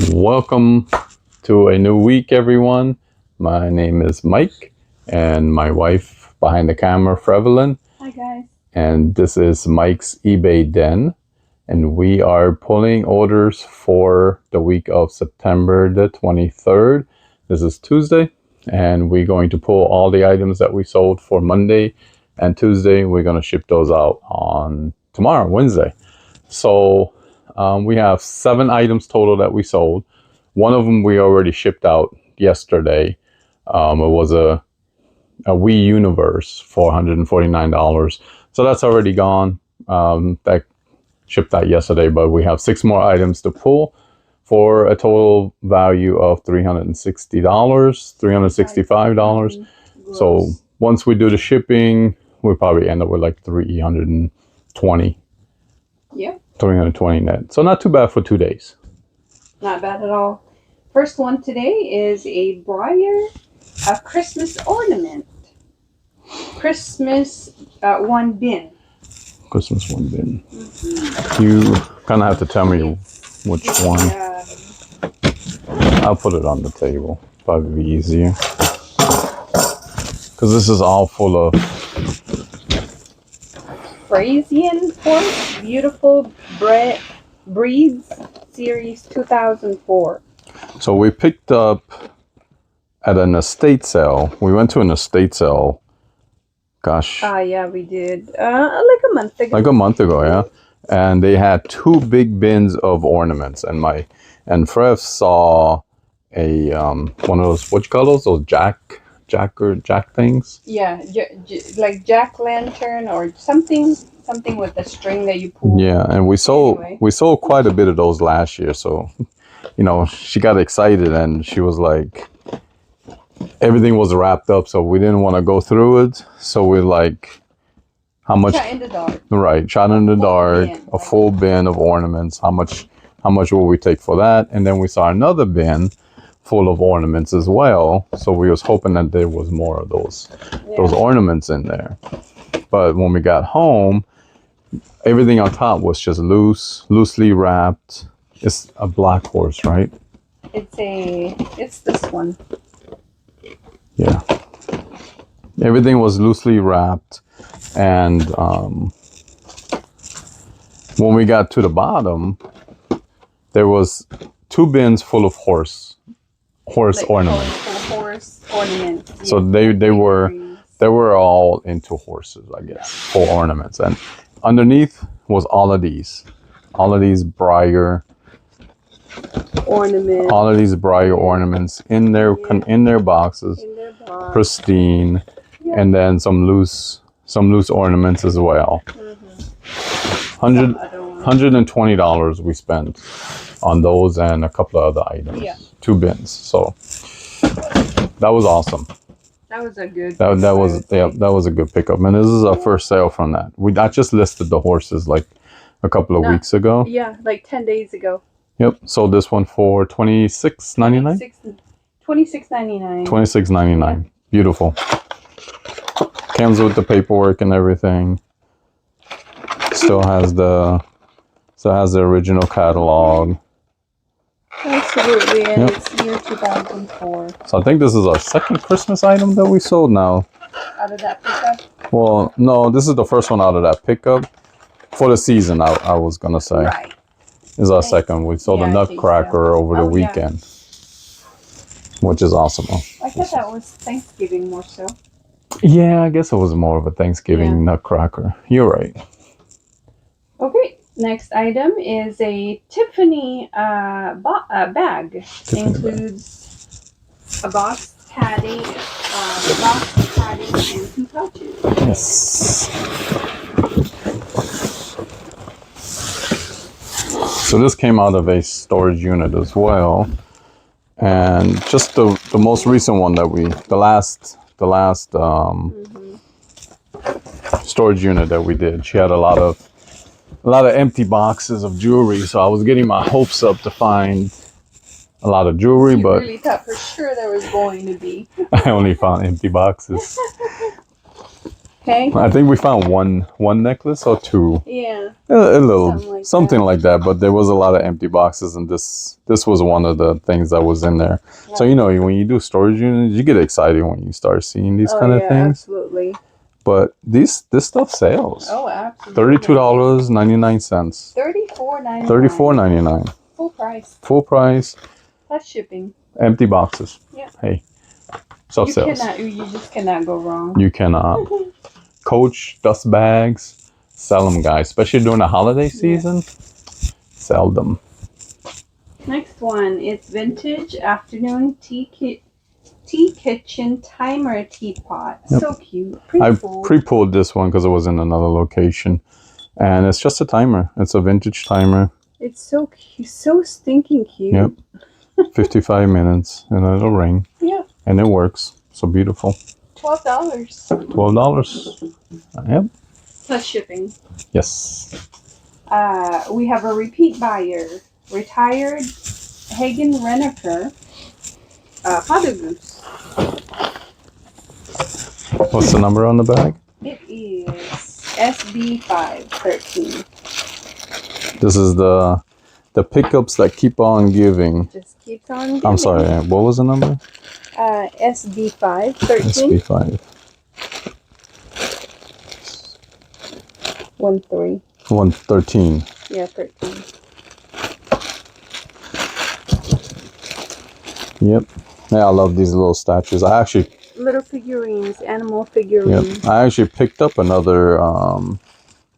Welcome to a new week, everyone. My name is Mike, and my wife behind the camera, Frevelyn. Hi, guys. And this is Mike's eBay Den. And we are pulling orders for the week of September the 23rd. This is Tuesday, and we're going to pull all the items that we sold for Monday and Tuesday. We're going to ship those out on tomorrow, Wednesday. So we have 7 items total that we sold. One of them we already shipped out yesterday. It was a Wii Universe for $149. So that's already gone. That shipped out yesterday, but we have 6 more items to pull for a total value of $360, $365. So once we do the shipping, we'll probably end up with like 320. Yeah. 320 net. So not too bad for 2 days. Not bad at all. First one today is a Christmas ornament. Christmas one bin. Christmas one bin. Mm-hmm. You kind of have to tell me which one. I'll put it on the table. Probably be easier. Because this is all full of Frisian horse, beautiful breeds, series 2004. So we picked up at an estate sale. We went to an estate sale. Gosh. Yeah, we did. Like a month ago. Like a month ago, yeah. And they had 2 big bins of ornaments, and Frev saw a one of those, what you call those jack things. Yeah, like jack-lantern or something with a string that you pull. Yeah, and we sold quite a bit of those last year. So, she got excited and she was like, everything was wrapped up, so we didn't want to go through it. So we're like, how much? Shot in the dark. Right, shot in the dark, a full bin of ornaments. How much will we take for that? And then we saw another bin full of ornaments as well. So we was hoping that there was more of those ornaments in there. But when we got home, everything on top was just loosely wrapped. It's a black horse, right? It's this one. Yeah. Everything was loosely wrapped. And when we got to the bottom, there was 2 bins full of horse ornaments. Horse ornaments. So they were all into horses, I guess, for ornaments. And underneath was all of these briar ornaments. All of these briar ornaments in their boxes, pristine, and then some loose ornaments as well. $120 we spent on those and a couple of other items. Yeah. 2 bins. So that was awesome. That was a good. That was a good pickup. And this is our first sale from that. I just listed the horses like a couple of weeks ago. Yeah, like 10 days ago. Yep. Sold this one for $26.99. $26.99. $26.99. Beautiful. Comes with the paperwork and everything. Still has the original catalog. Absolutely, and it's year 2004. So I think this is our second Christmas item that we sold now. Out of that pickup? Well, no, this is the first one out of that pickup. For the season, I was going to say. Right. This is our second. We sold a nutcracker over the weekend. Yeah. Which is awesome. I thought that was Thanksgiving more so. Yeah, I guess it was more of a Thanksgiving nutcracker. You're right. Okay. Next item is a Tiffany bag. Includes a box padding, and 2 pouches. Yes. So this came out of a storage unit as well, and just the most recent one that the last storage unit that we did. She had a lot of empty boxes of jewelry, so I was getting my hopes up to find a lot of jewelry, but really thought for sure there was going to be. I only found empty boxes. Okay. I think we found one necklace or two. Yeah. A little Something like that. but there was a lot of empty boxes, and this was one of the things that was in there. So you know, when you do storage units, you get excited when you start seeing these kind of things. Absolutely. But this stuff sells. Oh, absolutely. $32.99. $34.99. $34.99. Full price. Full price. Plus shipping. Empty boxes. Yeah. Hey, stuff sells. You just cannot go wrong. You cannot. Coach dust bags. Sell them, guys. Especially during the holiday season. Sell them. Next one, it's vintage afternoon tea kitchen timer teapot. Yep. So cute. I pre-pulled this one because it was in another location, and it's just a timer. It's a vintage timer. It's so cute, so stinking cute. Yep. 55 minutes, and it'll ring. Yep. And it works. So beautiful. $12. $12. Yep. Plus shipping. Yes. We have a repeat buyer. Retired Hagen Reneker. Father Goose. What's the number on the bag? It is SB513. This is the pickups that keep on giving. Just keeps on giving. I'm sorry, what was the number? SB513. SB5. 113. Yeah, 13. Yep. Yeah, I love these little statues. Little figurines, animal figurines. Yep. I actually picked up another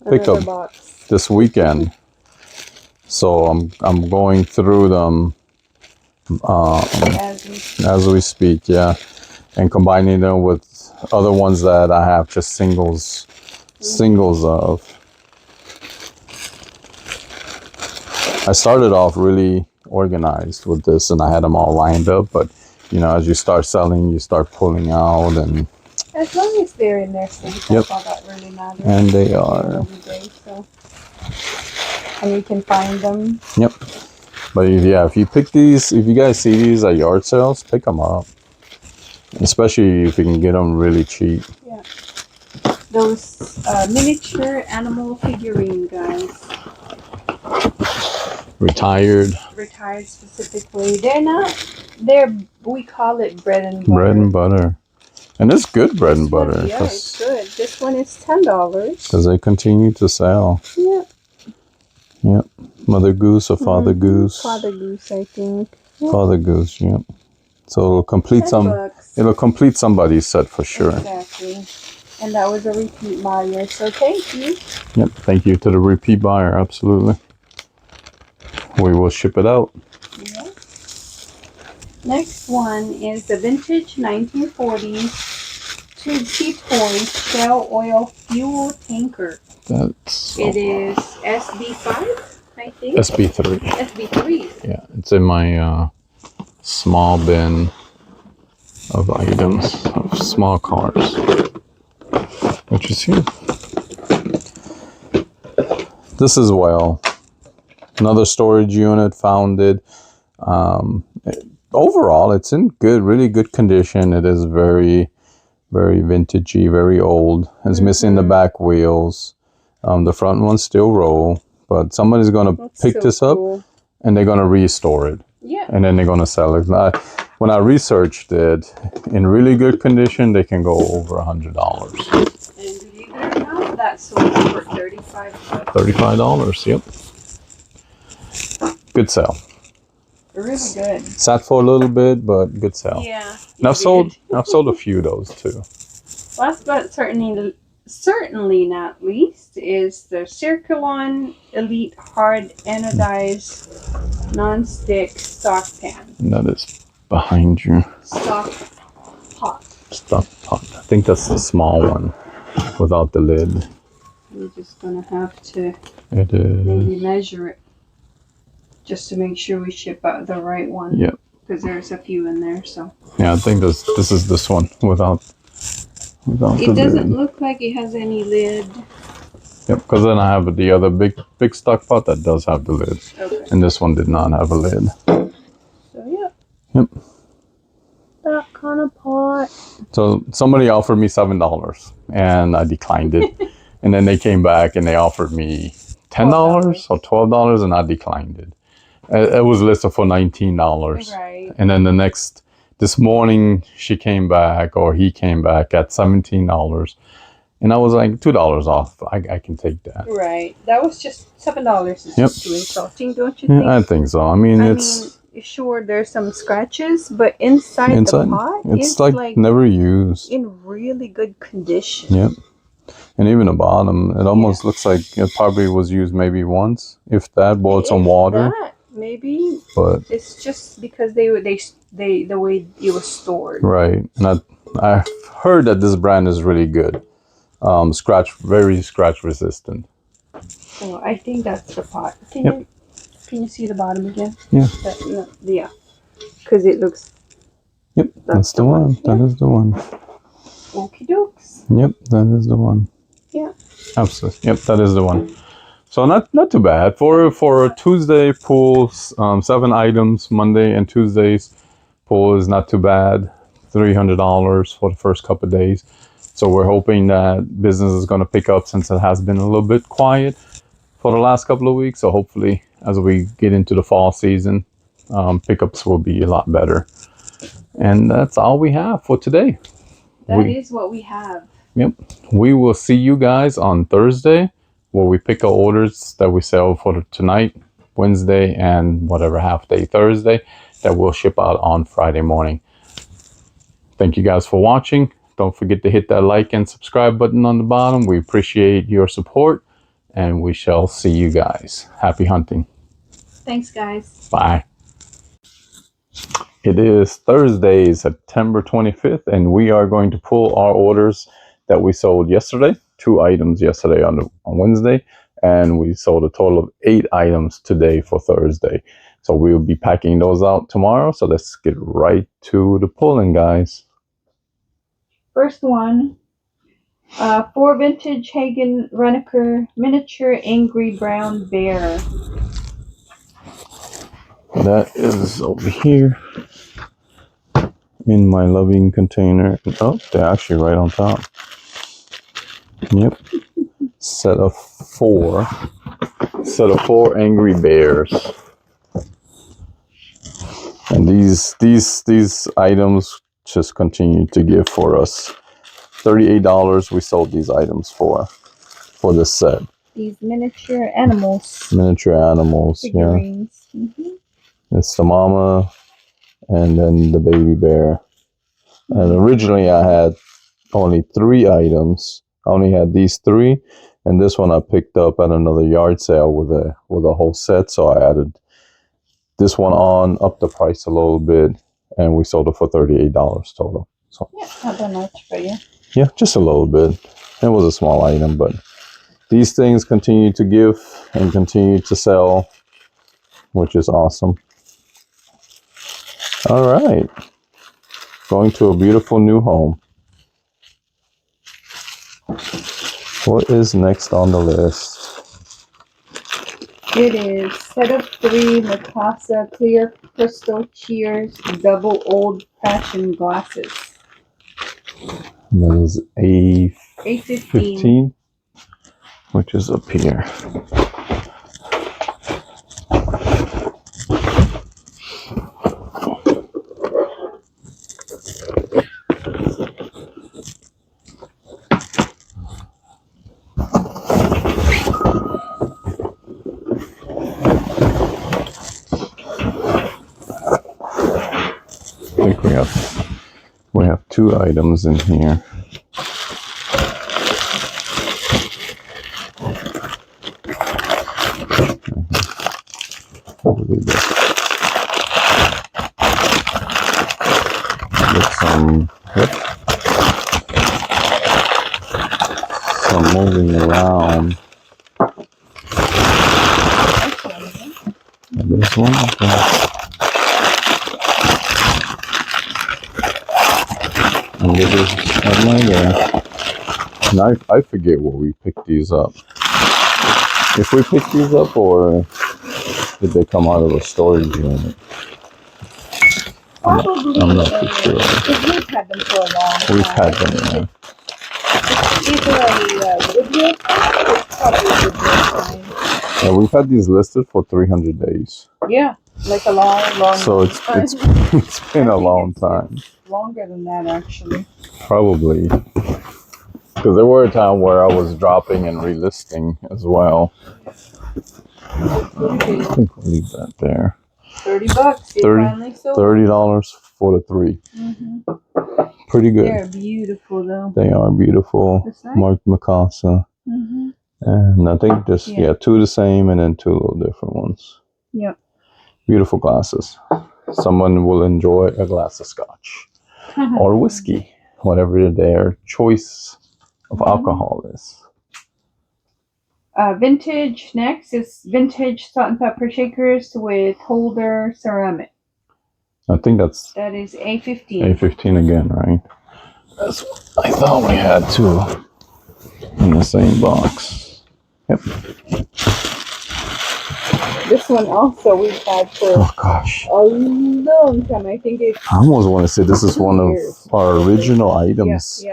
pickup box this weekend. So I'm going through them as we speak, yeah, and combining them with other ones that I have just singles of. I started off really organized with this, and I had them all lined up, but you know, as you start selling, you start pulling out, and as long as they're in their sync, that's all that really matters. And they are. Every day, so. And you can find them. Yep. But if you pick these, if you guys see these at yard sales, pick them up. Especially if you can get them really cheap. Yeah. Those miniature animal figurine guys. Retired Specifically. We call it bread and butter. Bread and butter. And it's good bread and butter. Yeah, it's good. This one is $10. Because they continue to sell. Yeah. Yep. Mother Goose or Father Goose. Father Goose, I think. Yep. Father Goose, yep. So it'll complete somebody's set for sure. Exactly. And that was a repeat buyer, so thank you. Yep, thank you to the repeat buyer, absolutely. We will ship it out. Yeah. Next one is the vintage 1940s Tube Toy Shell Oil Fuel Tanker. It is SB5, I think. SB3. SB3. Yeah, it's in my small bin of items, of small cars, which is here. This as well. Another storage unit founded. Overall, it's in really good condition. It is very, very vintagey, very old. It's missing the back wheels. The front ones still roll, but somebody's going to pick this up and they're going to restore it. Yeah. And then they're going to sell it. When I researched it, in really good condition, they can go over $100. And believe it or not, that sold for $35. $35, yep. Good sale. Really good. Sat for a little bit, but good sale. Yeah. And I've sold a few of those too. Last but certainly not least is the Circulon Elite Hard Anodized Non-Stick Stock Pan. And that is behind you. Stock pot. Stock pot. I think that's the small one without the lid. We're just gonna have to maybe measure it just to make sure we ship out the right one. Yep. Because there's a few in there, so. Yeah, I think this is this one without it doesn't look like it has any lid. Yep, because then I have the other big stock pot that does have the lid. Okay. And this one did not have a lid. So yeah. Yep. That kind of pot. So somebody offered me $7 and I declined it. And then they came back and they offered me $10 or $12 and I declined it. It was listed for $19. Right. And then this morning she came back or he came back at $17. And I was like, $2 off. I can take that. Right. That was just $7 is Yep. just too insulting, don't you think? Yeah, I think so. I mean, Sure, there's some scratches, but inside the pot, it's like never used. in really good condition. Yep. And even the bottom, it almost looks like it probably was used maybe once, if that, boiled some water. That, maybe. But it's just because they the way it was stored. Right. And I've heard that this brand is really good. Very scratch resistant. Oh, I think that's the pot. Can you see the bottom again? Yeah. Yeah. Because it looks. Yep, that's the one. That is the one. Okie dokes. Yep, that is the one. Yeah. Absolutely. Yep, that is the one. So not too bad for a Tuesday pool. 7 items. Monday and Tuesdays pool is not too bad. $300 for the first couple of days. So we're hoping that business is going to pick up since it has been a little bit quiet for the last couple of weeks. So hopefully, as we get into the fall season, pickups will be a lot better. And that's all we have for today. That is what we have. Yep. We will see you guys on Thursday, where we pick our orders that we sell for tonight, Wednesday, and whatever half day Thursday that will ship out on Friday morning. Thank you guys for watching. Don't forget to hit that like and subscribe button on the bottom. We appreciate your support, and we shall see you guys. Happy hunting. Thanks, guys. Bye. It is Thursday, September 25th, and we are going to pull our orders that we sold yesterday. 2 items yesterday on Wednesday, and we sold a total of 8 items today for Thursday. So we'll be packing those out tomorrow. So let's get right to the pulling, guys. First one, 4 vintage Hagen Reneker miniature angry brown bear. That is over here in my loving container. Oh, they're actually right on top. Yep. Set of 4 angry bears. And these items just continue to give for us. $38 we sold these items for this set. These miniature animals. Figurines. Yeah. Mm-hmm. It's the mama and then the baby bear. And originally I had only 3 items. I only had these 3, and this one I picked up at another yard sale with a whole set. So I added this one on, up the price a little bit, and we sold it for $38 total. So yeah, not that much for you. Yeah, just a little bit. It was a small item, but these things continue to give and continue to sell, which is awesome. All right, going to a beautiful new home. What is next on the list? It is set of 3 Mikasa clear crystal Cheers double old fashioned glasses. That is A15, which is up here. I think we have 2 items in here. Some moving around. And this one. And this is my there. And I forget where we picked these up. If we picked these up, or did they come out of a storage unit? Probably. I'm not too sure. Because we've had them for a long time. We've had them, yeah. Either a Goodwill time or probably a Goodwill time. Yeah, we've had these listed for 300 days. Yeah, like a long So time. it's been a long time. It's longer than that, actually. Probably. Because there were a time where I was dropping and relisting as well. I think we'll leave that there. $30. They finally sold. $30 for the 3. Mm-hmm. Pretty good. They're beautiful, though. They are beautiful. Marked Mikasa. Mm-hmm. And I think just, 2 the same and then 2 little different ones. Yep. Beautiful glasses. Someone will enjoy a glass of scotch or whiskey, whatever their choice of alcohol is. Vintage next is vintage salt and pepper shakers with holder ceramic. I think that is A15. A15 again, right? That's what I thought we had 2 in the same box. Yep. This one also we've had for a long time. I think it's. I almost want to say this is one of our original items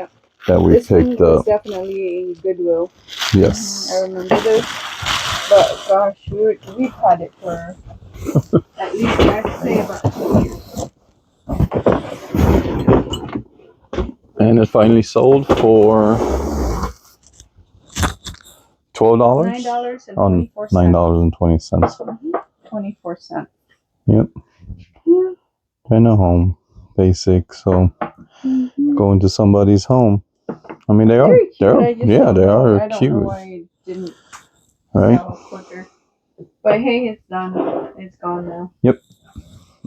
that we picked up. This definitely in Goodwill. Yes. I remember this. But gosh, we've had it for at least I'd say about 2 years. And it finally sold for $12? $9.24. $9.20. 24 cents. Yep. Yeah. And a home. Basic. So going to somebody's home. I mean, they are cute. They are cute. I don't know why it didn't sell quicker. But hey, it's done. It's gone now. Yep.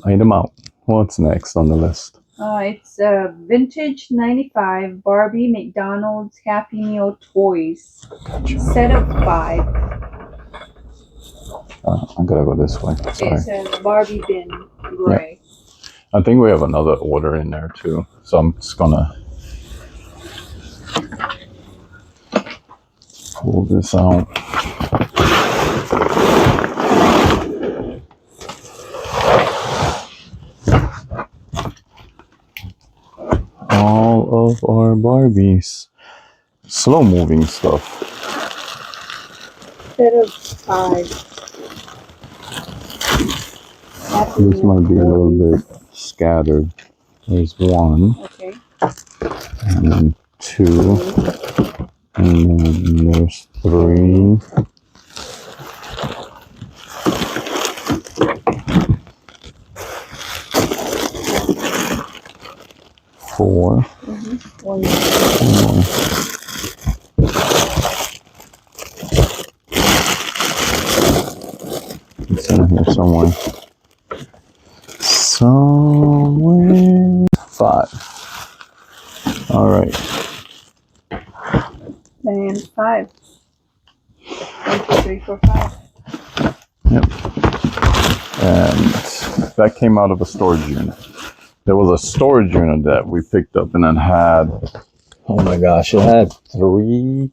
Item out. What's next on the list? It's vintage 95 Barbie McDonald's Happy Meal toys. Gotcha. Set of 5. I gotta go this way. Sorry. It says Barbie bin gray. Yeah. I think we have another order in there too. So I'm just gonna pull this out. All of our Barbies. Slow moving stuff. Set of 5. This might be a little bit scattered. There's 1. Okay. And then 2. And then there's 3. 4. One more. It's in here somewhere. 5. All right. And 5. 1, 2, 3, 4, 5. Yep. And that came out of a storage unit. There was a storage unit that we picked up and it had, oh my gosh, it had 3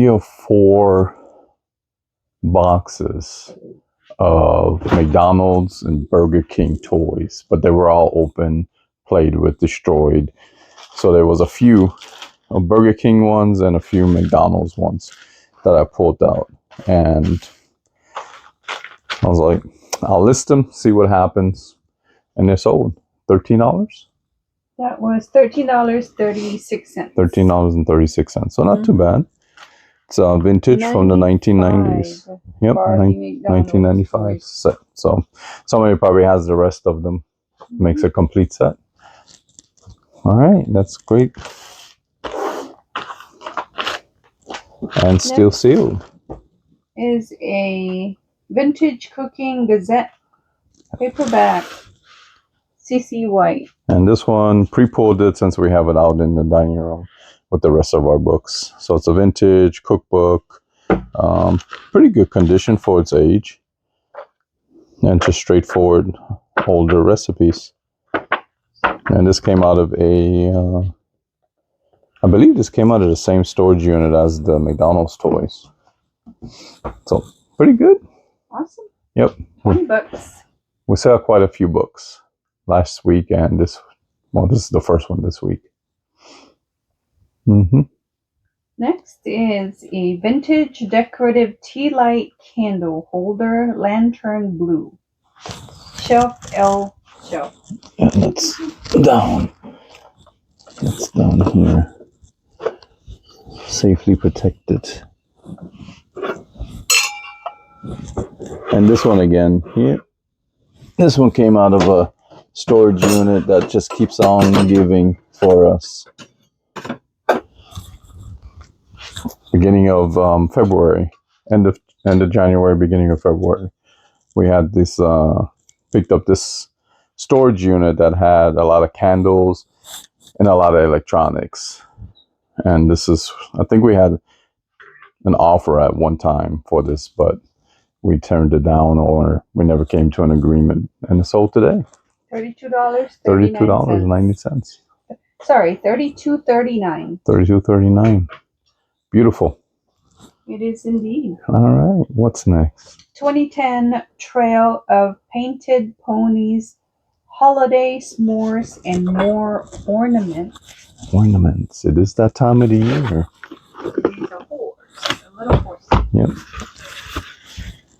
or 4 boxes of McDonald's and Burger King toys, but they were all open, played with, destroyed. So there was a few Burger King ones and a few McDonald's ones that I pulled out. And I was like, I'll list them, see what happens. And they're sold. $13? That was $13.36. $13.36. So not too bad. It's vintage from the 1990s. Yep, 1995 set. So somebody probably has the rest of them. Makes a complete set. All right, that's great. And still sealed. Is a vintage cooking Gazette paperback. CC White. And this one pre-pulled it since we have it out in the dining room with the rest of our books. So it's a vintage cookbook. Pretty good condition for its age. And just straightforward older recipes. And this came out of I believe this came out of the same storage unit as the McDonald's toys. So pretty good. Awesome. Yep. $20. We sell quite a few books. last week, and this is the first one this week. Next is a vintage decorative tea light candle holder, lantern blue. Shelf L shelf. And that's down. That's down here. Safely protected. And this one again here. This one came out of a storage unit that just keeps on giving for us. Beginning of February, end of January, beginning of February, we had this picked up this storage unit that had a lot of candles and a lot of electronics. And this is, I think we had an offer at one time for this, but we turned it down, or we never came to an agreement, and it sold today. $32.90. Sorry, $32.39. $32.39. Beautiful. It is indeed. All right. What's next? 2010 Trail of Painted Ponies, Holiday S'mores, and More Ornaments. Ornaments. It is that time of the year. He's a horse. A little horse. Yep.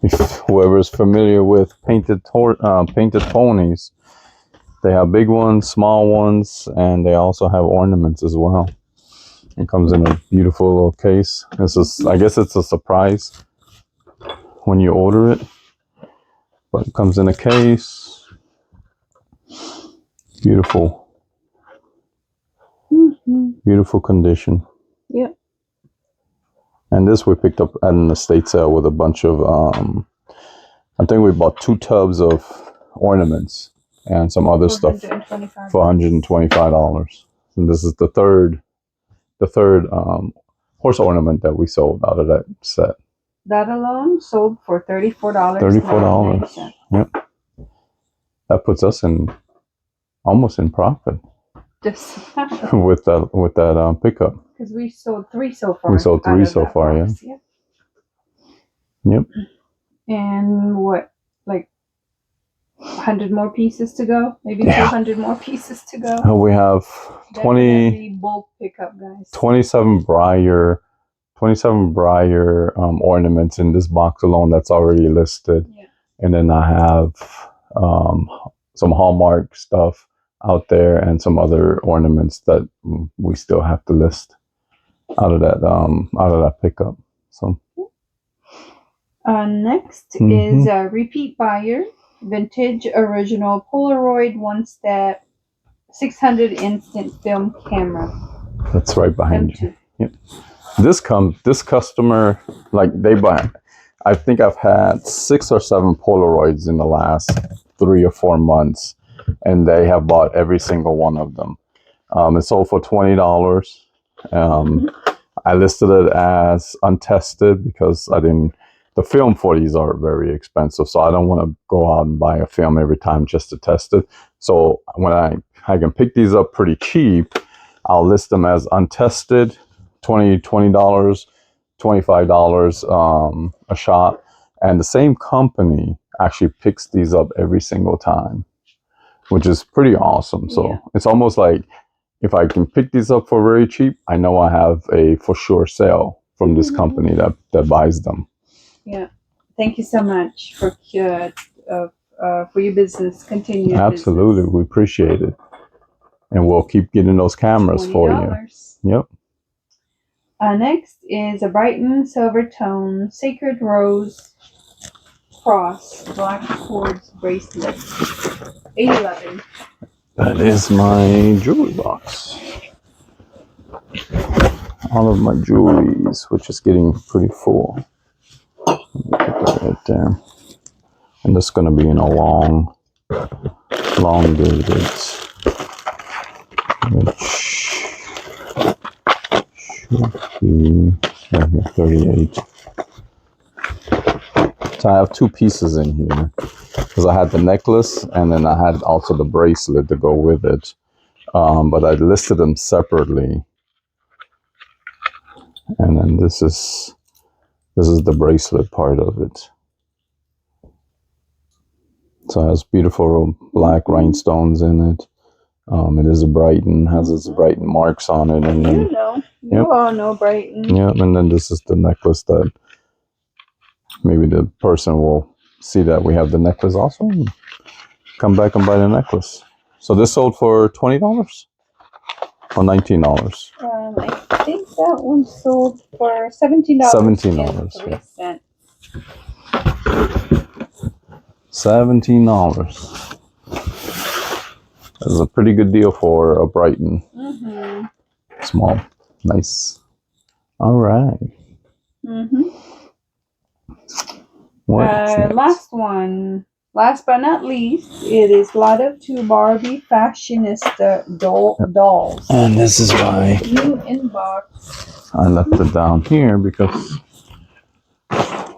If whoever is familiar with painted ponies, they have big ones, small ones, and they also have ornaments as well. It comes in a beautiful little case. This is, I guess it's a surprise when you order it, but it comes in a case. Beautiful. Beautiful condition. Yep. And this we picked up at an estate sale with a bunch of, I think we bought 2 tubs of ornaments and some other stuff for $125. And this is the third horse ornament that we sold out of that set. That alone sold for $34. $34. Yep. That puts us almost in profit. Just with that pickup. Because we sold 3 so far. We sold 3 so far, yeah. Yep. And what, like 100 more pieces to go? Maybe 200 more pieces to go? We have 20. Definitely bulk pickup, guys. 27 Briar ornaments in this box alone that's already listed. Yeah. And then I have some Hallmark stuff out there and some other ornaments that we still have to list out of that pickup. So next is a repeat buyer, vintage original Polaroid 1-step 600 instant film camera. That's right behind you. Yep. This customer, like, they buy. I think I've had 6 or 7 Polaroids in the last 3 or 4 months, and they have bought every single one of them. It sold for $20. I listed it as untested because the film for these are very expensive, so I don't want to go out and buy a film every time just to test it. So when I can pick these up pretty cheap, I'll list them as untested, $20, $25 a shot. And the same company actually picks these up every single time, which is pretty awesome. So it's almost like, if I can pick these up for very cheap, I know I have a for sure sale from this company that buys them. Yeah. Thank you so much for your business. Continue. Absolutely. Business. We appreciate it. And we'll keep getting those cameras $20. For you. Yep. Next is a Brighton Silver Tone Sacred Rose Cross Black Quartz Bracelet. $8.11. That is my jewelry box. All of my jewelries, which is getting pretty full. Let me put that right there. And that's going to be in a long dated, which should be right here, 38. So I have 2 pieces in here because I had the necklace and then I had also the bracelet to go with it. But I listed them separately. And then this is the bracelet part of it. So So it has beautiful black rhinestones in it. It is a Brighton, has its Brighton marks on it, and then you all know Brighton. Yep, and then this is the necklace that maybe the person will see that we have the necklace also and come back and buy the necklace. So this sold for $20 or $19? I think that one sold for $17. $17. $17. That is a pretty good deal for a Brighton. Mm-hmm. Small. Nice. All right. Mm-hmm. What's next? Last one. Last but not least, it is Lot of Two Barbie Fashionista dolls. And this is why New inbox. I left it down here, because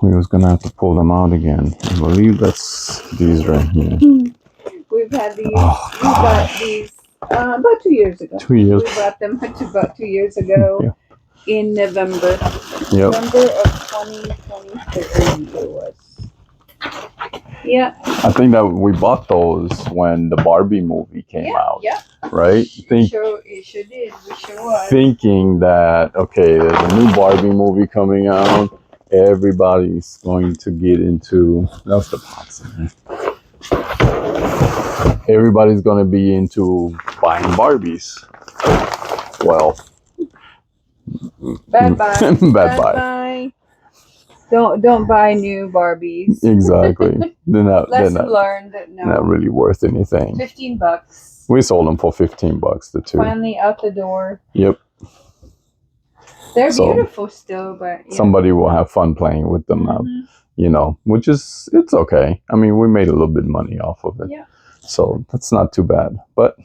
we was gonna have to pull them out again. I believe that's these right here. We've had these. Oh, we got these about 2 years ago. 2 years. We bought them about 2 years ago. Yeah. In November. Yep. November of 2023 it was. Yeah. I think that we bought those when the Barbie movie came out. Yeah. Right? It sure did. We sure was. Thinking that, okay, there's a new Barbie movie coming out. Everybody's going to get into... That's the pots in there. Everybody's going to be into buying Barbies. Well... Bye-bye. Bye-bye. Don't buy new Barbies. Exactly. They're not learned. No. Not really worth anything. $15. We sold them for $15, the two. Finally out the door. Yep. They're beautiful still, but somebody will have fun playing with them, which is, it's okay. I mean, we made a little bit of money off of it. Yeah. So that's not too bad. But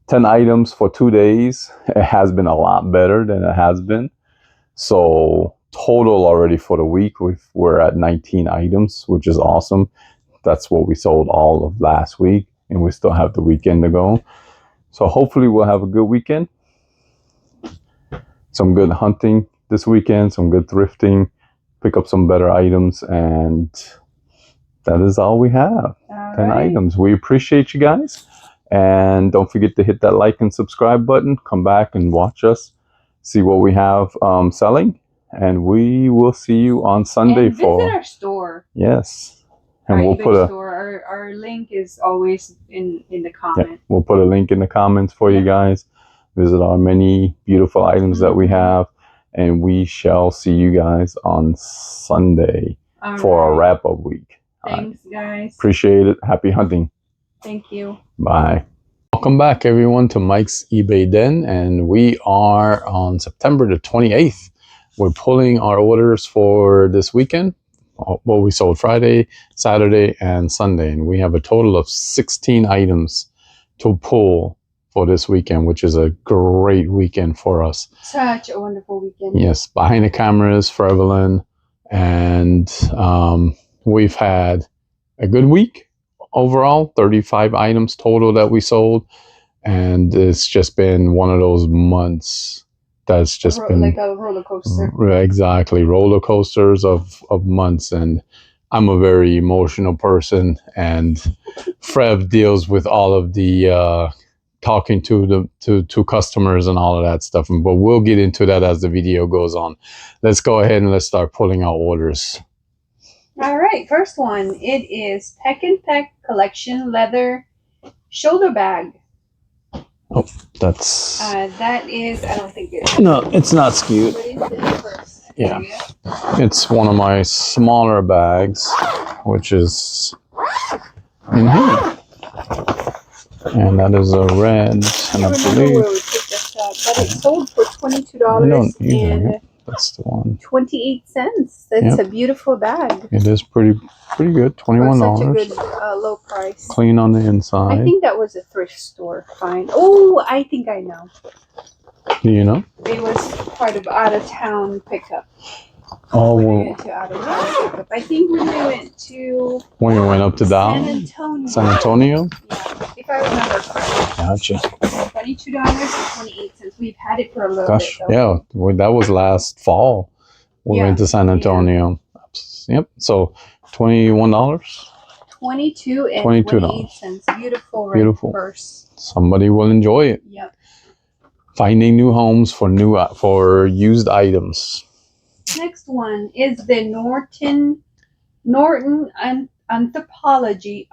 10 items for 2 days. It has been a lot better than it has been. So total already for the week, we're at 19 items, which is awesome. That's what we sold all of last week, and we still have the weekend to go. So hopefully we'll have a good weekend. Some good hunting this weekend, some good thrifting, pick up some better items, and that is all we have. All 10 right. items. We appreciate you guys. And don't forget to hit that like and subscribe button. Come back and watch us, see what we have selling. And we will see you on Sunday and visit our store. Yes. And we'll put our link is always in the comment. Yeah, we'll put a link in the comments for you guys. Visit our many beautiful items that we have. And we shall see you guys on Sunday for our wrap-up week. Thanks, guys. Appreciate it. Happy hunting. Thank you. Bye. Welcome back, everyone, to Mike's eBay Den. And we are on September the 28th. We're pulling our orders for this weekend. Well, we sold Friday, Saturday, and Sunday. And we have a total of 16 items to pull for this weekend, which is a great weekend for us. Such a wonderful weekend. Yes, behind the cameras for Evelyn. And we've had a good week overall. 35 items total that we sold. And it's just been one of those months that's just been like a roller coaster. Exactly. Roller coasters of months. And I'm a very emotional person. And Frev deals with all of the talking to customers and all of that stuff. But we'll get into that as the video goes on. Let's go ahead and let's start pulling out orders. All right. First one. It is Peck and Peck Collection Leather Shoulder Bag. Oh, that's... that is, I don't think it's... No, it's not skewed. But it's in the first Yeah. area. It's one of my smaller bags, which is in here. And that is a red, and I believe... where we picked this up, but it sold for $22 I don't either. and That's the one. 28 cents. That's a beautiful bag. It is pretty good. $21. For such a good low price. Clean on the inside. I think that was a thrift store find. Oh, I think I know. Do you know? It was part of out of town pickup. Oh, We well, went to out of town pickup. I think we went to when you went up to Dallas? San Antonio? Yeah, if I remember correctly. Gotcha. $22.28. We've had it for a little Gosh, bit. Though. yeah. Well, that was last fall. We went to San Antonio. Yep. So $21. 22 and $22. 28 cents. Beautiful red Beautiful. purse. Somebody will enjoy it. Yep. Finding new homes for used items. Next one is the Norton Anthology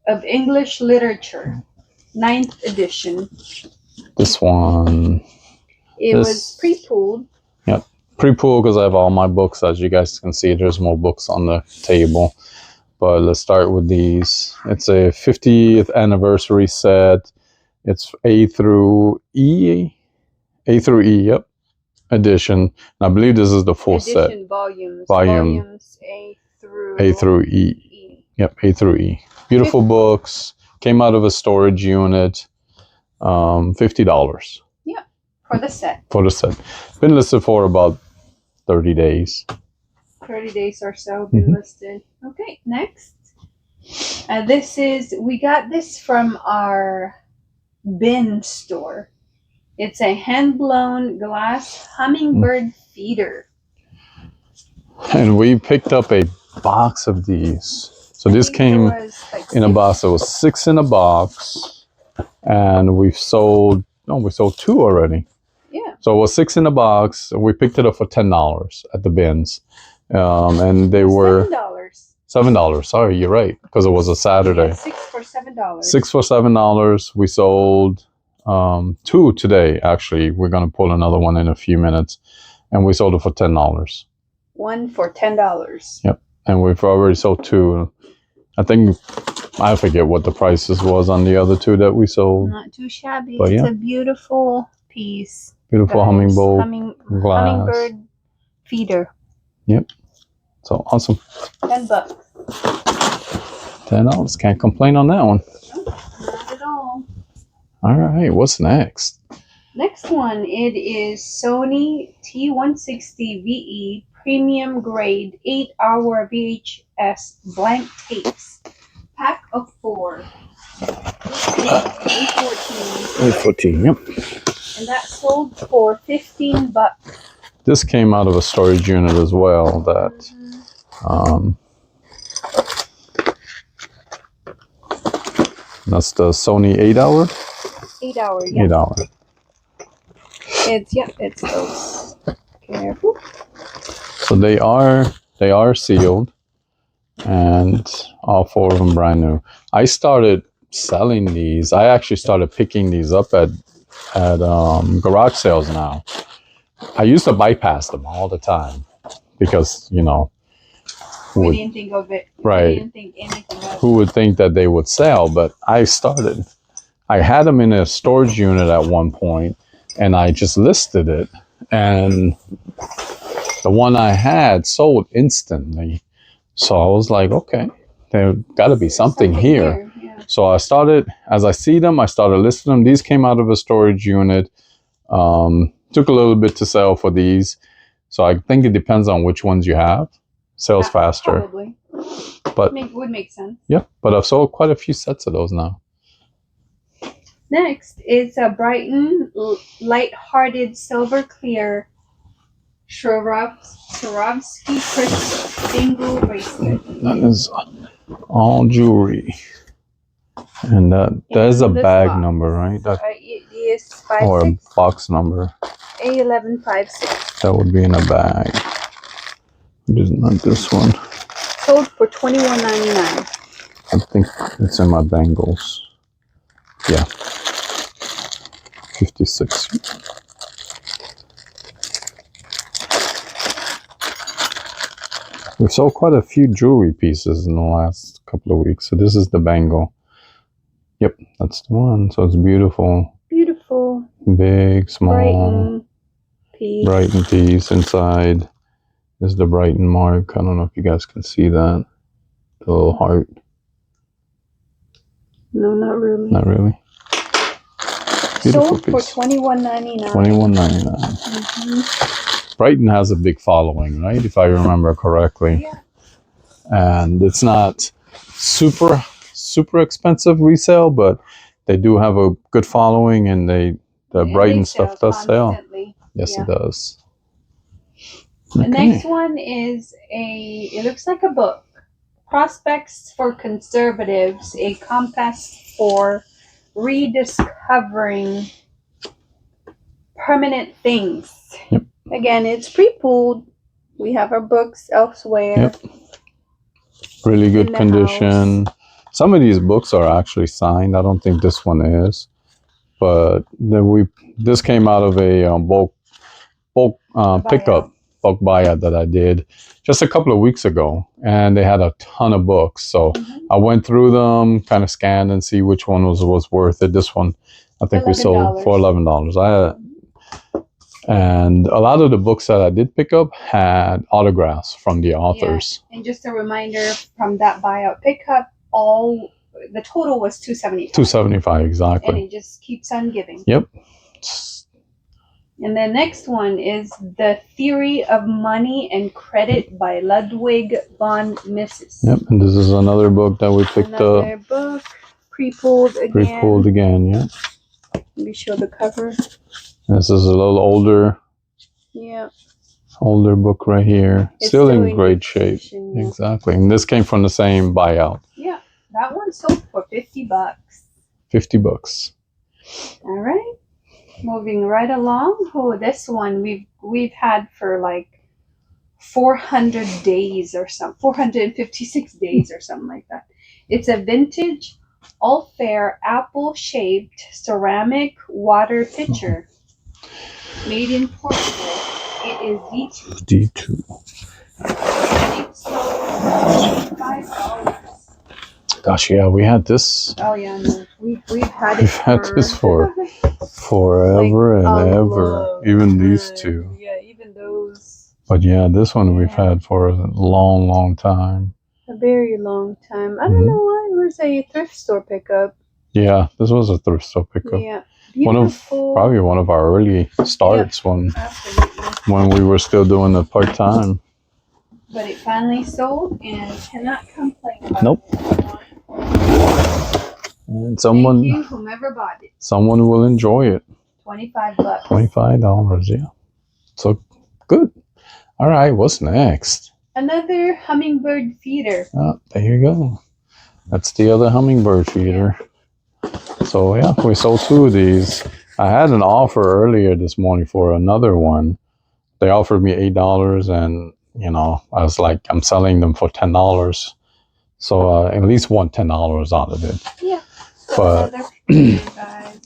of English Literature, 9th edition. This one. It was pre-pulled. Yep. Pre-pulled because I have all my books. As you guys can see, there's more books on the table. But let's start with these. It's a 50th anniversary set. It's A through E. Yep. Edition. And I believe this is the full set. Volumes A through E. Yep, A through E. Beautiful books. Came out of a storage unit. $50. Yep, for the set. For the set. Been listed for about 30 days. 30 days or so been listed. Okay, next. We got this from our bin store. It's a hand-blown glass hummingbird feeder. And we picked up a box of these. So this came in a box. There was 6 in a box. And we sold 2 already. Yeah. So it was 6 in a box. We picked it up for $10 at the bins. And they were $7. Sorry, you're right. Because it was a Saturday. Yeah, 6 for $7. 6 for $7. We sold 2 today, actually. We're going to pull another one in a few minutes. And we sold it for $10. 1 for $10. Yep. And we've already sold 2. I forget what the prices was on the other 2 that we sold. Not too shabby. But it's a beautiful piece. Beautiful hummingbird feeder. Yep. So awesome. $10. $10. Can't complain on that one. Not at all. All right. What's next? Next one, it is Sony T160 VE Premium Grade 8-hour VHS blank tapes. Pack of 4. A14. Yep. And that sold for $15. This came out of a storage unit as well. That's the Sony 8-hour. 8-hour. Yeah. 8-hour. It's those. Careful. So they are sealed, and all 4 of them brand new. I started selling these. I actually started picking these up at garage sales now. I used to bypass them all the time because we didn't think of it. Right. We didn't think anything of it. Who would think that they would sell? But I had them in a storage unit at one point, and I just listed it, and the one I had sold instantly. So I was like, okay, there got to be something here. Yeah. So as I see them, I started listing them. These came out of a storage unit. Took a little bit to sell for these. So I think it depends on which ones you have. Sells faster. Probably. But would make sense. Yeah, but I've sold quite a few sets of those now. Next is a Brighton light-hearted silver clear Swarovski crisp bingo bracelet. That is all jewelry. And that is a bag box. number, right? It is 56. Or a box number. A1156. That would be in a bag. It is not this one. Sold for $21.99. I think it's in my bangles. Yeah. 56. We've sold quite a few jewelry pieces in the last couple of weeks. So this is the bangle. Yep, that's the one. So it's beautiful. Beautiful. Big, small. Brighton piece. Inside is the Brighton mark. I don't know if you guys can see that. The little heart. No, not really. Not really. Beautiful sold for $21.99. $21.99. Brighton has a big following, right? If I remember correctly. Yeah. And it's not super expensive resale, but they do have a good following, and the Brighton stuff does sell. Yes, it does. The next one is it looks like a book. Prospects for Conservatives, a compass for rediscovering permanent things. Yep. Again, it's pre-pulled. We have our books elsewhere. Yep. Really good In the condition. house. Some of these books are actually signed. I don't think this one is, but this came out of a bulk pickup, bulk buyout that I did just a couple of weeks ago, and they had a ton of books. So I went through them, kind of scanned and see which one was worth it. This one, I think we sold for $11. And a lot of the books that I did pick up had autographs from the authors. Yeah. And just a reminder, from that buyout pickup, the total was $275. $275, exactly. And it just keeps on giving. Yep. And the next one is The Theory of Money and Credit by Ludwig von Mises. Yep, and this is another book that we picked up. Another book, pre-pulled again. Pre-pulled again, yeah. Let me show the cover. This is a little older. Yeah. Older book right here. It's still in great shape. Yeah. Exactly. And this came from the same buyout. Yeah. That one sold for $50. $50. All right. Moving right along. Oh, this one we've had for like 400 days or something. 456 days or something like that. It's a vintage, all fair, apple-shaped ceramic water pitcher. Made in Portugal. It is D2. D2. And it sold $5. Gosh, yeah, we had this. Oh yeah, no. We've had it. We've had this for forever and ever. Even these two. Yeah, even those. But yeah, this one we've had for a long, long time. A very long time. I don't know why. It was a thrift store pickup. Yeah, this was a thrift store pickup. Yeah. Beautiful. Probably one of our early starts when we were still doing it part-time. But it finally sold and cannot complain about it. And thank you, whomever bought it. Someone will enjoy it. $25. $25, yeah. So good. All right, what's next? Another hummingbird feeder. Oh, there you go. That's the other hummingbird feeder. So yeah, we sold two of these. I had an offer earlier this morning for another one. They offered me $8, and I was like, I'm selling them for $10. So at least want $10 out of it. Yeah. So but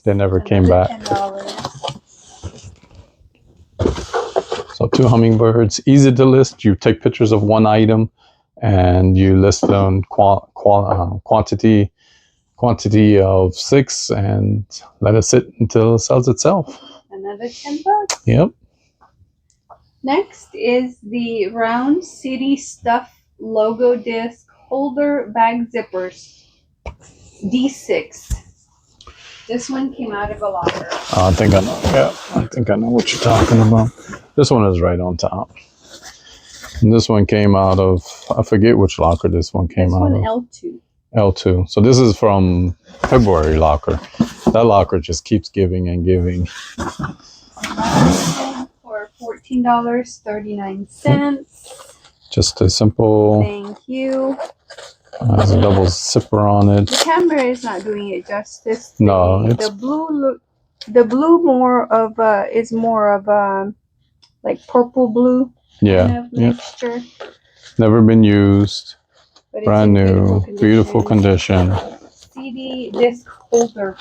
they never came back. $10. So two hummingbirds, easy to list. You take pictures of one item and you list them quantity of 6 and let it sit until it sells itself. Another $10. Yep. Next is the Round City Stuff logo disc holder bag zippers. D6. This one came out of a locker. I think I know. Yeah, I think I know what you're talking about. This one is right on top. And this one came out of, I forget which locker this one came out of. L2. L2. So this is from February locker. That locker just keeps giving and giving. For $14.39. Just a simple. Thank you. Has a double zipper on it. The camera is not doing it justice. No, it's the blue is more of like purple blue kind of mixture. Never been used. But brand new, beautiful condition. CD disc holder.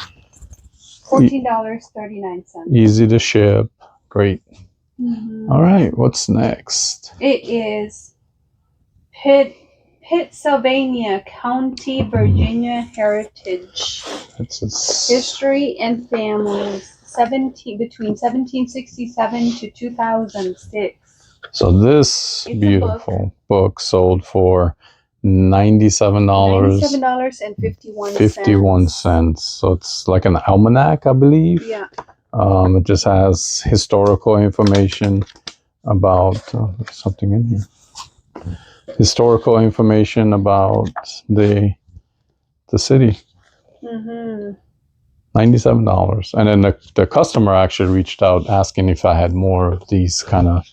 $14.39. Easy to ship. Great. Mm-hmm. All right, what's next? It is Pittsylvania County, Virginia Heritage. History and Families, between 1767 to 2006. So this beautiful book sold for $97.51. So it's like an almanac, I believe. Yeah. It just has historical information about there's something in here. Historical information about the city. Mm-hmm. $97. And then the customer actually reached out asking if I had more of these kind of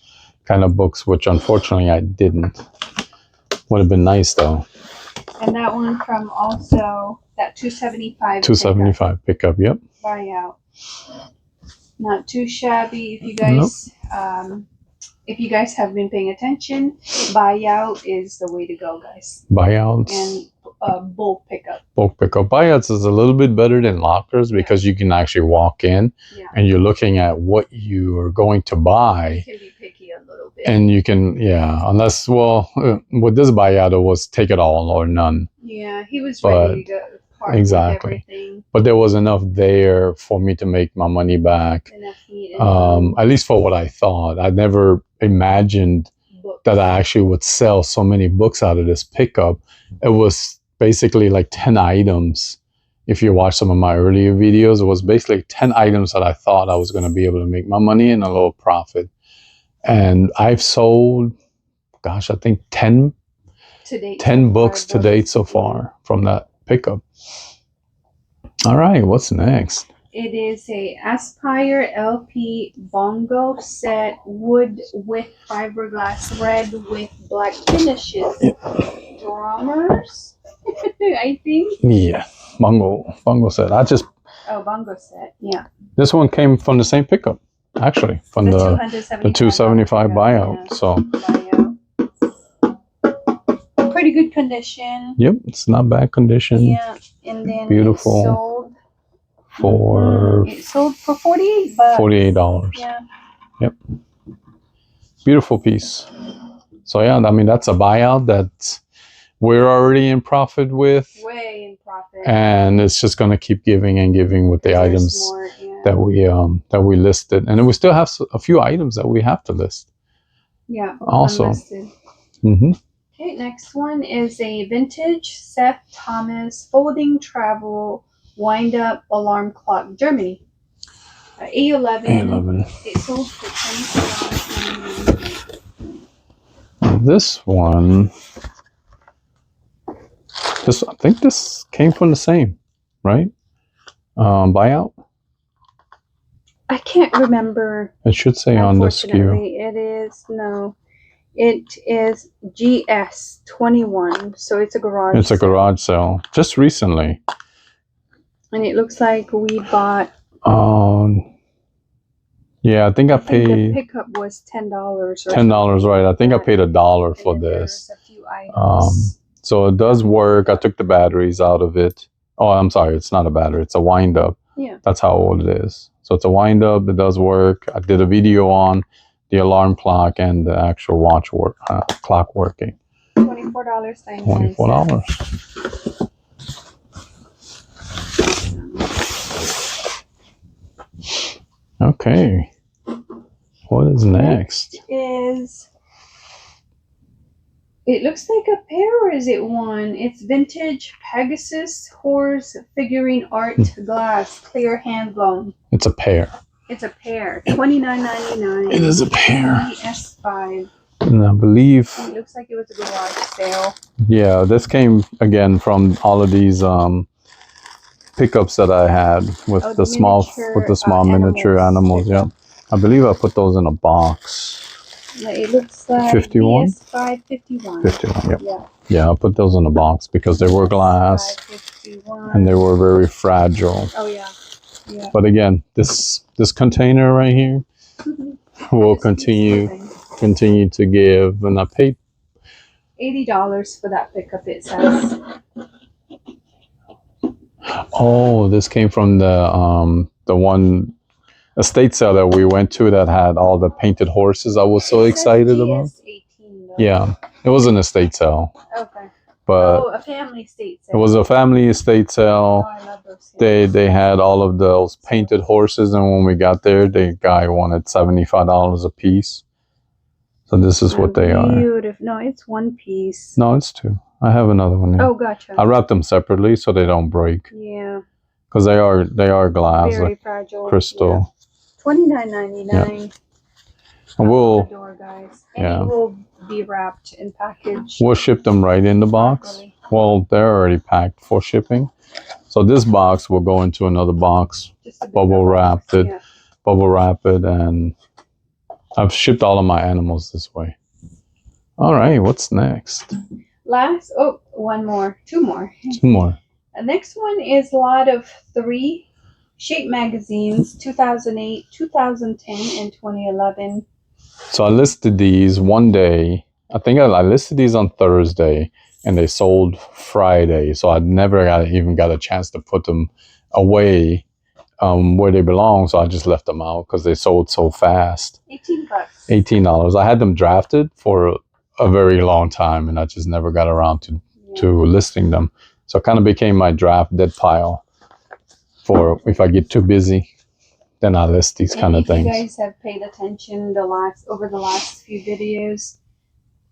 books, which unfortunately I didn't. Would have been nice though. And that one from also that 275. 275 pickup. Yep. Buyout. Not too shabby. Nope. If you guys have been paying attention, buyout is the way to go, guys. Buyouts. And bulk pickup. Bulk pickup. Buyouts is a little bit better than lockers because you can actually walk in and you're looking at what you are going to buy. You can be picky a little bit. And you can, unless, with this buyout, it was take it all or none. Yeah, he was ready to go. Exactly. But there was enough there for me to make my money back. At least for what I thought. I never imagined that I actually would sell so many books out of this pickup. It was basically like 10 items. If you watch some of my earlier videos, it was basically 10 items that I thought I was going to be able to make my money and a little profit. And I've sold, I think 10 books to date so far from that pickup. All right, what's next? It is a Aspire LP bongo set, wood with fiberglass red with black finishes. Drummers, I think. Yeah, bongo set. Bongo set. Yeah. This one came from the same pickup, actually, from the 275 buyout. Yeah. So. Buyout. Pretty good condition. Yep, it's not bad condition. Yeah, and then beautiful. It sold for $48. $48. Yeah. Yep. Beautiful piece. So yeah, I mean that's a buyout that we're already in profit with. Way in profit. And it's just gonna keep giving and giving with the items that we listed, and then we still have a few items that we have to list. Yeah. Also. Mm-hmm. Okay, next one is a vintage Seth Thomas folding travel wind-up alarm clock, Germany. A11. It sold for $24.99. This one, I think this came from the same, right? Buyout? I can't remember. It should say on the SKU. It is, no. It is GS21, so it's a garage sale. It's a garage sale, just recently. And it looks like we bought... yeah, I think I paid... the pickup was $10 or $10, right. I think I paid $1 for this. There's a few items. So it does work. I took the batteries out of it. Oh, I'm sorry. It's not a battery. It's a wind-up. Yeah. That's how old it is. So it's a wind-up. It does work. I did a video on the alarm clock and the actual clock working. $24.99. $24. Okay. What is next? It looks like a pair, or is it one? It's vintage Pegasus horse figurine art glass, clear hand blown. It's a pair. It's a pair. $29.99. It is a pair. S5. And I believe... It looks like it was a garage sale. Yeah, this came, again, from all of these pickups that I had with the small miniature animals. Yeah. I believe I put those in a box. Yeah, it looks like 51? PS5 51. 51, yep. Yeah, I put those in a box because they were glass and they were very fragile. Oh, yeah. Yeah. But again, this container right here will continue to give, and I paid $80 for that pickup, it says. Oh, this came from the one estate sale that we went to that had all the painted horses I was so excited about. Yeah, it was an estate sale. Okay. But a family estate sale. It was a family estate sale. Oh, I love those sales. They had all of those painted horses, and when we got there, the guy wanted $75 a piece. So this is what they are. Beautiful. No, it's one piece. No, it's two. I have another one here. Oh, gotcha. I wrapped them separately so they don't break. Yeah. Because they are glass, very like fragile. crystal. Yeah. $29.99. Yeah. And we'll, the door, guys. And it will be wrapped and packaged. We'll ship them right in the box. Properly. Well, they're already packed for shipping. So this box will go into another box, bubble wrap it, and I've shipped all of my animals this way. All right, what's next? One more, two more. Two more. The next one is a lot of 3 shape magazines, 2008, 2010, and 2011. So I listed these one day. I think I listed these on Thursday, and they sold Friday. So I never even got a chance to put them away where they belong. So I just left them out because they sold so fast. $18. $18. I had them drafted for a very long time, and I just never got around to listing them. So it kind of became my draft dead pile for if I get too busy, then I list these kind of things. If you guys have paid attention over the last few videos,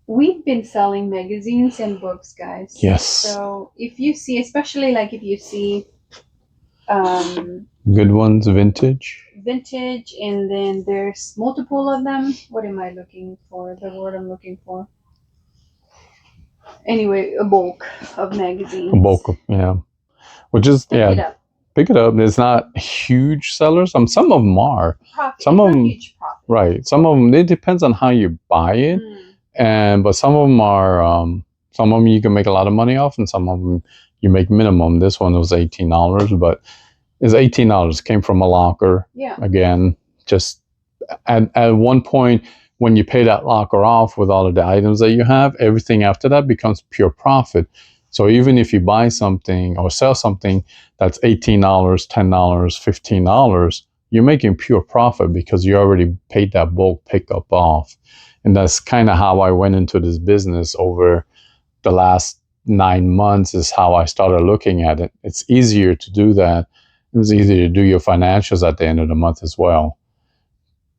we've been selling magazines and books, guys. Yes. So if you see, especially like if you see good ones, vintage, and then there's multiple of them. What am I looking for? The word I'm looking for. Anyway, a bulk of magazines. A bulk of, yeah. Which is, Pick it up. Pick it up. There's not huge sellers. Some of them are. Profit. Some of them, huge profit. Right. Some of them, it depends on how you buy it. But some of them are, some of them you can make a lot of money off, and some of them you make minimum. This one was $18, but it's $18. Came from a locker. Yeah. Again, just at one point, when you pay that locker off with all of the items that you have, everything after that becomes pure profit. So even if you buy something or sell something that's $18, $10, $15, you're making pure profit because you already paid that bulk pickup off. And that's kind of how I went into this business over the last 9 months, is how I started looking at it. It's easier to do that. It's easier to do your financials at the end of the month as well.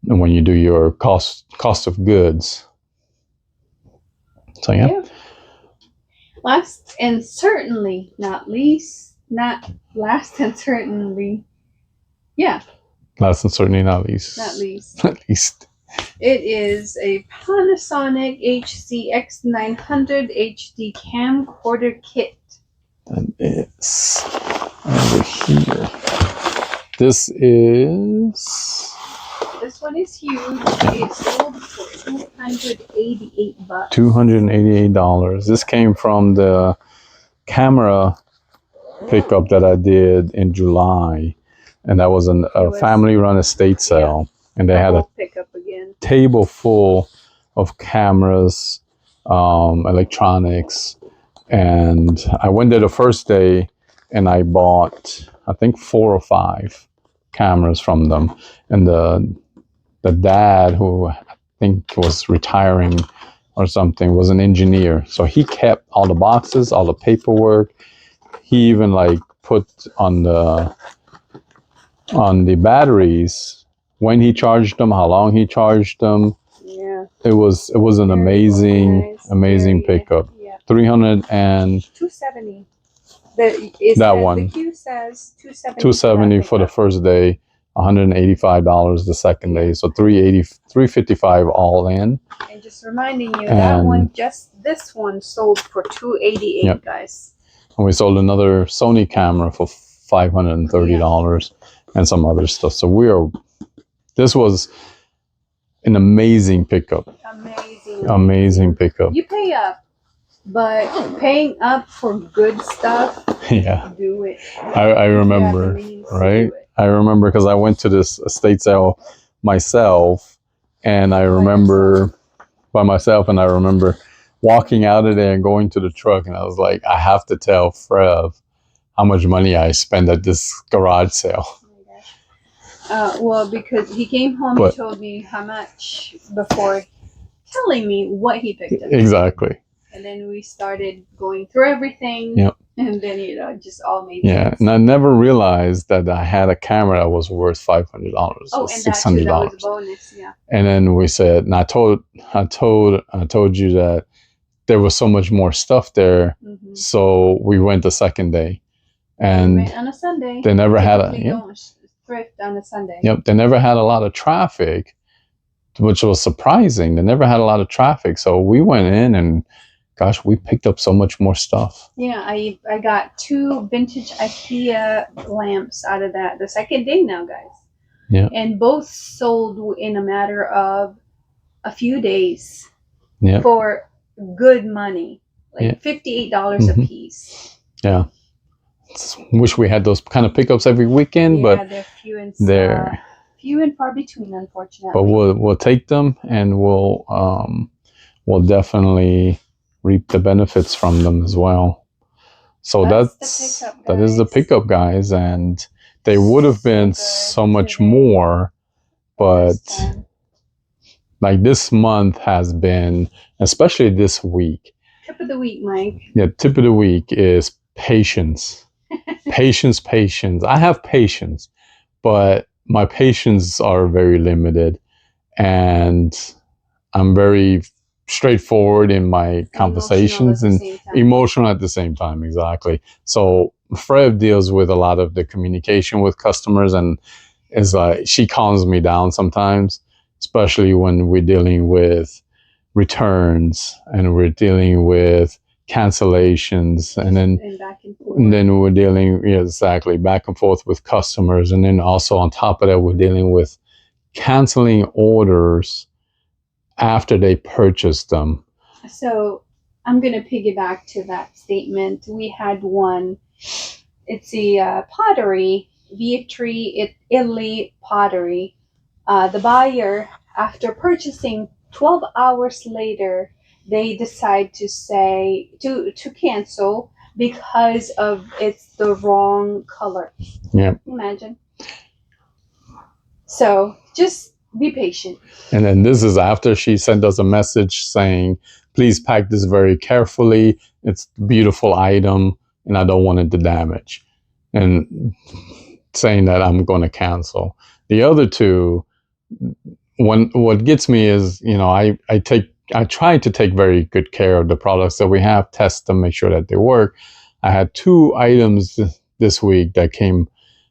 And when you do your cost of goods. So yeah. Last and certainly not least, not last and certainly, yeah. Last and certainly not least. Not least. Not least. It is a Panasonic HCX900 HD camcorder kit. And it's over here. This one is huge. It sold for $288. $288. This came from the camera pickup that I did in July, and that was a family-run estate sale, and they had a pickup again. Table full of cameras, electronics, and I went there the first day, and I bought, I think, 4 or 5 cameras from them, and the dad, who I think was retiring or something, was an engineer. So he kept all the boxes, all the paperwork. He even put on the batteries when he charged them, how long he charged them. Yeah. It was an amazing pickup. Yeah. 300 and 270. That one. The Q says 270. 270 for the first day. $185 the second day, so $355 all in. And just reminding you, this one sold for $288, guys. And we sold another Sony camera for $530 and some other stuff. So this was an amazing pickup. Amazing pickup. You pay up, but paying up for good stuff. Yeah. Do it. I remember, right? I remember because I went to this estate sale myself, and I remember by myself, and I remember walking out of there and going to the truck, and I was like, I have to tell Frev how much money I spent at this garage sale. Well, because he came home and told me how much before telling me what he picked up. Exactly. And then we started going through everything. Yep. And then, it just all made sense. Yeah, and I never realized that I had a camera that was worth $500 or $600. That was a bonus, yeah. And then we said, and I told you that there was so much more stuff there. Mm-hmm. So we went the second day, and we went on a Sunday. They never had thrift on a Sunday. Yep, they never had a lot of traffic, which was surprising. They never had a lot of traffic, so we went in and. Gosh, we picked up so much more stuff. Yeah, I got 2 vintage IKEA lamps out of that the second day now, guys. Yeah. And both sold in a matter of a few days. Yeah. For good money. like $58 a piece. Yeah. Wish we had those kind of pickups every weekend, but they're few and they're few and far between, unfortunately. But we'll take them, and we'll definitely reap the benefits from them as well. So that is the pickup, guys, and they would have been so much more, but like this month has been, especially this week. Tip of the week, Mike. Yeah, tip of the week is patience. Patience. I have patience, but my patience are very limited, and I'm very straightforward in my conversations and emotional at the same time. Exactly. So Fred deals with a lot of the communication with customers, and is like she calms me down sometimes, especially when we're dealing with returns and we're dealing with cancellations, and then we're dealing exactly back and forth with customers, and then also on top of that we're dealing with canceling orders after they purchased them. So I'm going to piggyback to that statement. We had one. It's a pottery, Vietri, Italy pottery. The buyer, after purchasing 12 hours later, they decide to say to cancel because of it's the wrong color. Yeah. Imagine. So just be patient. And then this is after she sent us a message saying, please pack this very carefully. It's a beautiful item and I don't want it to damage. And saying that I'm going to cancel. The other two, what gets me is, I try to take very good care of the products that we have, test them, make sure that they work. I had two items this week that came.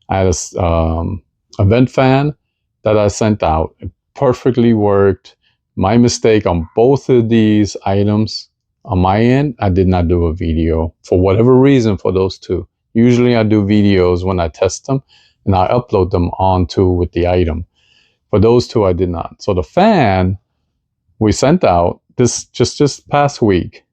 I had a vent fan that I sent out. It perfectly worked. My mistake on both of these items on my end, I did not do a video for whatever reason for those two. Usually I do videos when I test them and I upload them onto with the item. For those two, I did not. So the fan we sent out this past week,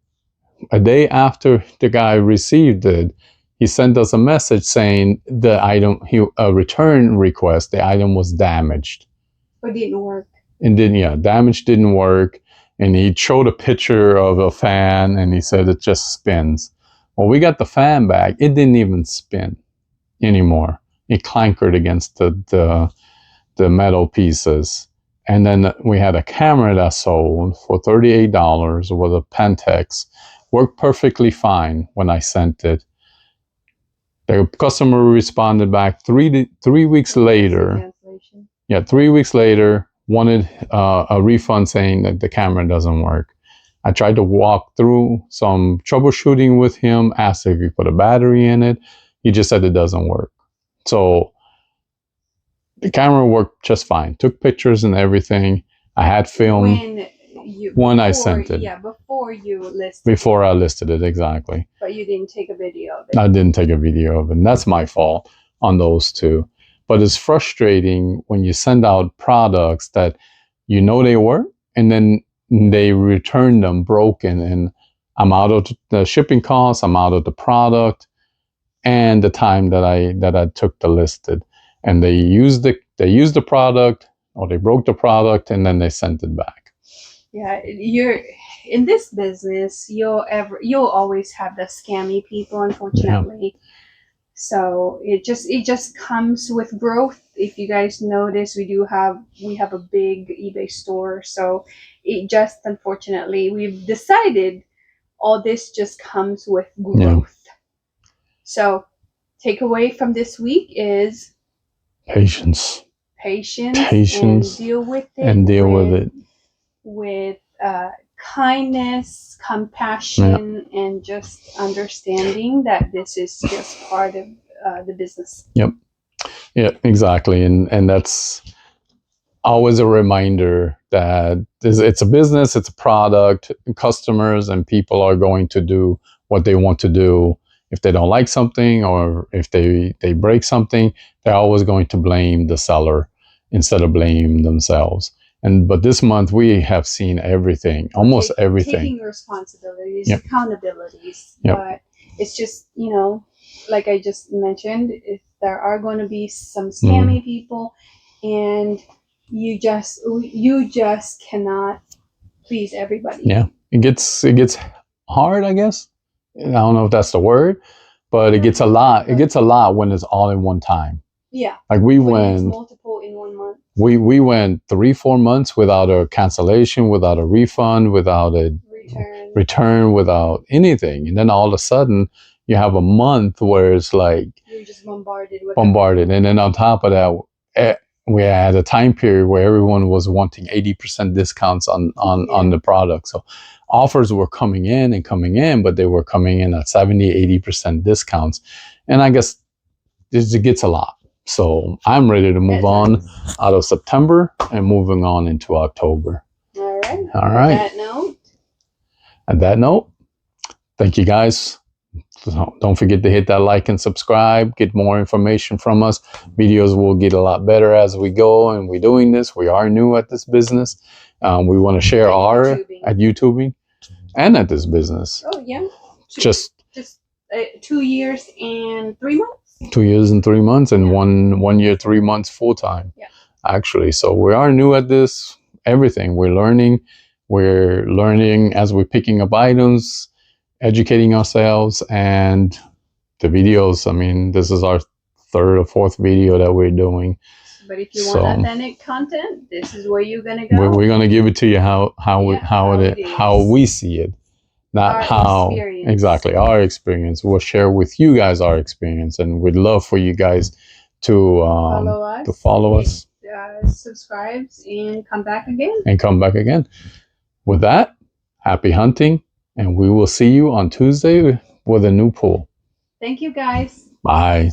a day after the guy received it, he sent us a message saying the item, a return request, the item was damaged. Or didn't work. And damage didn't work. And he showed a picture of a fan and he said it just spins. Well, we got the fan back. It didn't even spin anymore. It clankered against the metal pieces. And then we had a camera that sold for $38 with a Pentax. Worked perfectly fine when I sent it. The customer responded back 3 weeks later. 3 weeks later, wanted a refund saying that the camera doesn't work. I tried to walk through some troubleshooting with him, asked if he put a battery in it. He just said it doesn't work. So the camera worked just fine. Took pictures and everything. I had film when I sent it. Yeah, before you listed Before I listed it, exactly. But you didn't take a video of it. I didn't take a video of it. And that's my fault on those two. But it's frustrating when you send out products that you know they work and then they return them broken, and I'm out of the shipping costs, I'm out of the product and the time that I took to list it. And they used the product, or they broke the product and then they sent it back. Yeah, you're in this business, you'll always have the scammy people, unfortunately. Yeah. So it just comes with growth. If you guys notice, we have a big eBay store. So it just, unfortunately, we've decided all this just comes with growth. Yeah. So takeaway from this week is patience, and deal with it. With kindness, compassion, and just understanding that this is just part of the business. Yep. Yeah, exactly. And that's always a reminder that it's a business, it's a product, customers and people are going to do what they want to do. If they don't like something or if they break something, they're always going to blame the seller instead of blame themselves. But this month we have seen everything, almost everything. Taking responsibilities, Yep. accountabilities. Yep. But it's just, you know, like I just mentioned, if there are going to be some scammy people, and you just cannot please everybody. Yeah, it gets hard, I guess. I don't know if that's the word, but it gets a lot. It gets a lot when it's all in one time. Yeah. Like when it's multiple in 1 month. We went 3-4 months without a cancellation, without a refund, without a return, without anything, and then all of a sudden you have a month where it's like you're just bombarded, and then on top of that, we had a time period where everyone was wanting 80% discounts on the product. So offers were coming in, but they were coming in at 70-80% discounts, and I guess it gets a lot. So I'm ready to move on out of September and moving on into October. All right. All right. On that note, thank you guys. So don't forget to hit that like and subscribe. Get more information from us. Videos will get a lot better as we go, and we're doing this. We are new at this business. We want to share at YouTubing and at this business. Oh yeah. Just 2 years and 3 months. 2 years and 3 months, and 1 year 3 months full time. Yeah. Actually, so we are new at this. Everything we're learning. We're learning as we're picking up items, educating ourselves, and the videos. I mean, this is our 3rd or 4th video that we're doing. But if you want authentic content, this is where you're gonna go. We're gonna give it to you how we see it, not how exactly our experience. We'll share with you guys our experience, and we'd love for you guys to follow us, subscribe, and come back again. With that, happy hunting, and we will see you on Tuesday with a new pool. Thank you, guys. Bye.